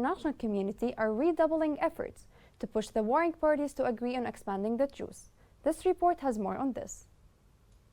international community are redoubling efforts to push the warring parties to agree on expanding the truce. This report has more on this.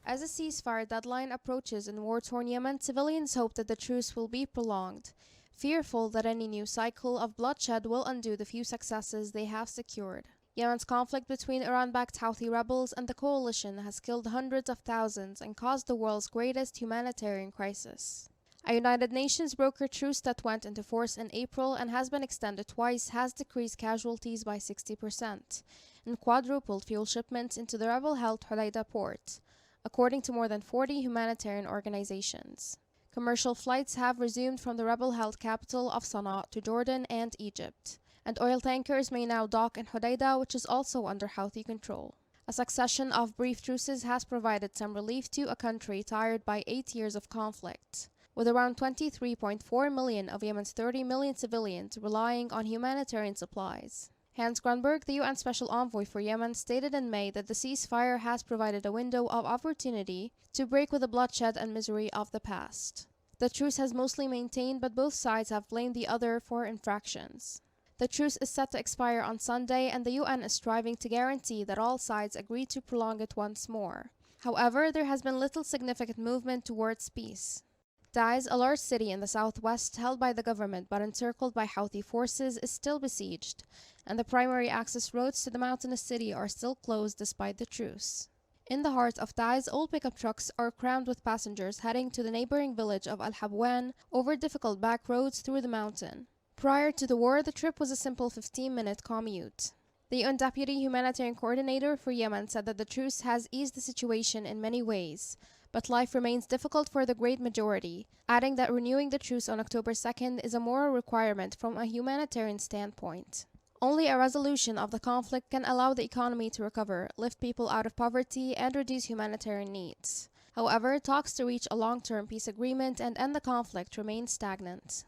As a ceasefire deadline approaches in war-torn Yemen, civilians hope that the truce will be prolonged, fearful that any new cycle of bloodshed will undo the few successes they have secured. Yemen's conflict between Iran-backed Houthi rebels and the coalition has killed hundreds of thousands and caused the world's greatest humanitarian crisis. A United Nations brokered truce that went into force in April and has been extended twice has decreased casualties by 60% and quadrupled fuel shipments into the rebel-held Hodeida port, according to more than 40 humanitarian organizations. Commercial flights have resumed from the rebel-held capital of Sana'a to Jordan and Egypt, and oil tankers may now dock in Hodeida, which is also under Houthi control. A succession of brief truces has provided some relief to a country tired by 8 years of conflict, with around 23.4 million of Yemen's 30 million civilians relying on humanitarian supplies. Hans Grunberg, the UN Special Envoy for Yemen, stated in May that the ceasefire has provided a window of opportunity to break with the bloodshed and misery of the past. The truce has mostly maintained, but both sides have blamed the other for infractions. The truce is set to expire on Sunday, and the UN is striving to guarantee that all sides agree to prolong it once more. However, there has been little significant movement towards peace. Taiz, a large city in the southwest held by the government but encircled by Houthi forces, is still besieged, and the primary access roads to the mountainous city are still closed despite the truce. In the heart of Taiz, old pickup trucks are crammed with passengers heading to the neighboring village of Al-Habwan over difficult back roads through the mountain. Prior to the war, the trip was a simple 15-minute commute. The UN Deputy Humanitarian Coordinator for Yemen said that the truce has eased the situation in many ways, but life remains difficult for the great majority, adding that renewing the truce on October 2nd is a moral requirement from a humanitarian standpoint. Only a resolution of the conflict can allow the economy to recover, lift people out of poverty, and reduce humanitarian needs. However, talks to reach a long-term peace agreement and end the conflict remain stagnant.